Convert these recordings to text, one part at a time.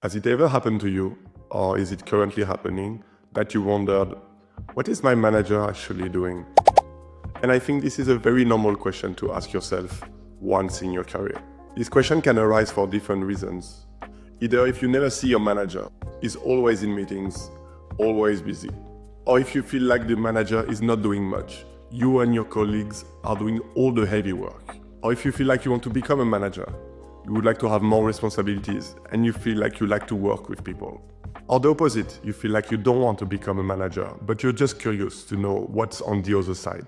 Has it ever happened to you, or is it currently happening, that you wondered, what is my manager actually doing? And I think this is a very normal question to ask yourself once in your career. This question can arise for different reasons. Either if you never see your manager, is always in meetings, always busy, or if you feel like the manager is not doing much, you and your colleagues are doing all the heavy work, or if you feel like you want to become a manager, you would like to have more responsibilities and you feel like you like to work with people. Or the opposite, you feel like you don't want to become a manager, but you're just curious to know what's on the other side.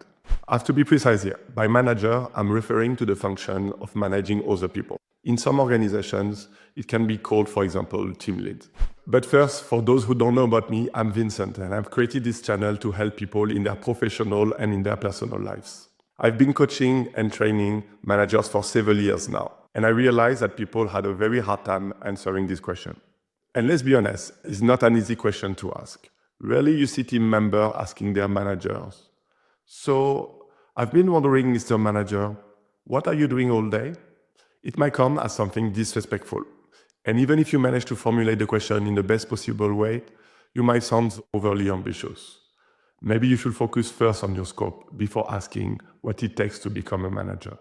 I have to be precise here. By manager, I'm referring to the function of managing other people. In some organizations, it can be called, for example, team lead. But first, for those who don't know about me, I'm Vincent, and I've created this channel to help people in their professional and in their personal lives. I've been coaching and training managers for several years now, and I realized that people had a very hard time answering this question. And let's be honest, it's not an easy question to ask. Rarely you see team members asking their managers. So I've been wondering, Mr. Manager, what are you doing all day? It might come as something disrespectful. And even if you manage to formulate the question in the best possible way, you might sound overly ambitious. Maybe you should focus first on your scope before asking what it takes to become a manager.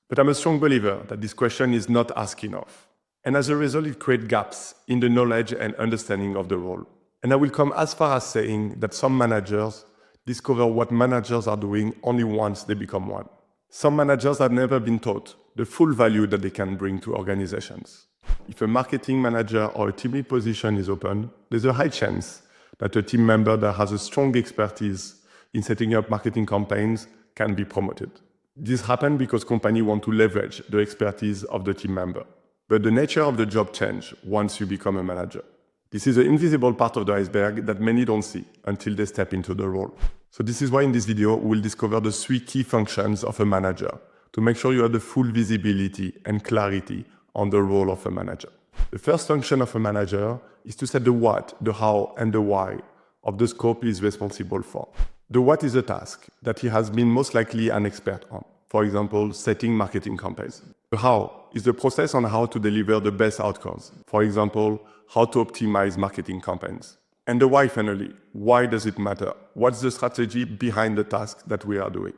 But I'm a strong believer that this question is not asked enough. And as a result, it creates gaps in the knowledge and understanding of the role. And I will come as far as saying that some managers discover what managers are doing only once they become one. Some managers have never been taught the full value that they can bring to organizations. If a marketing manager or a team lead position is open, there's a high chance that a team member that has a strong expertise in setting up marketing campaigns can be promoted. This happens because companies want to leverage the expertise of the team member. But the nature of the job changes once you become a manager. This is an invisible part of the iceberg that many don't see until they step into the role. So this is why in this video, we'll discover the 3 key functions of a manager to make sure you have the full visibility and clarity on the role of a manager. The first function of a manager is to set the what, the how, and the why of the scope he is responsible for. The what is a task that he has been most likely an expert on. For example, setting marketing campaigns. The how is the process on how to deliver the best outcomes. For example, how to optimize marketing campaigns. And the why finally. Why does it matter? What's the strategy behind the task that we are doing?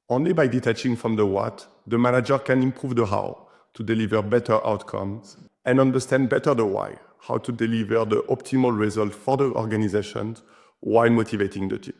Only by detaching from the what, the manager can improve the how to deliver better outcomes and understand better the why, how to deliver the optimal result for the organization while motivating the team.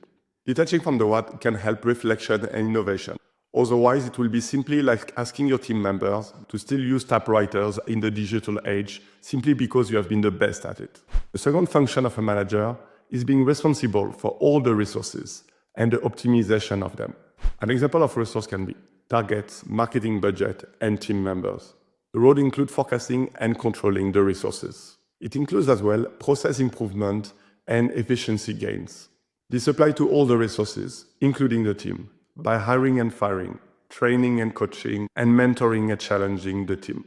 Detaching from the what can help reflection and innovation. Otherwise, it will be simply like asking your team members to still use typewriters in the digital age simply because you have been the best at it. The second function of a manager is being responsible for all the resources and the optimization of them. An example of resource can be targets, marketing budget, and team members. The role includes forecasting and controlling the resources. It includes as well process improvement and efficiency gains. This applies to all the resources, including the team, by hiring and firing, training and coaching, and mentoring and challenging the team.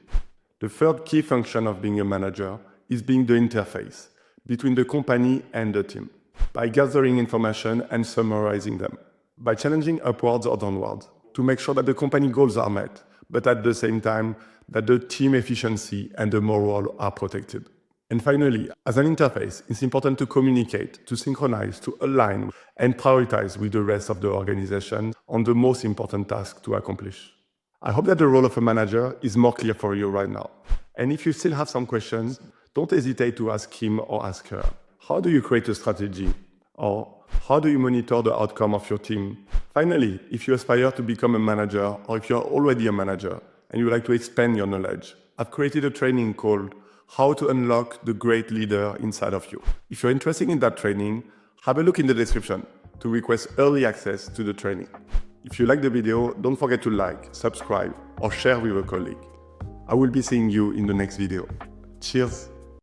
The third key function of being a manager is being the interface between the company and the team, by gathering information and summarizing them, by challenging upwards or downwards to make sure that the company goals are met, but at the same time that the team efficiency and the morale are protected. And finally, as an interface, it's important to communicate, to synchronize, to align, and prioritize with the rest of the organization on the most important task to accomplish. I hope that the role of a manager is more clear for you right now. And if you still have some questions, don't hesitate to ask him or ask her. How do you create a strategy? Or how do you monitor the outcome of your team? Finally, if you aspire to become a manager, or if you're already a manager and you would like to expand your knowledge, I've created a training called How to Unlock the Great Leader Inside of You. If you're interested in that training, have a look in the description to request early access to the training. If you like the video, don't forget to like, subscribe, or share with a colleague. I will be seeing you in the next video. Cheers!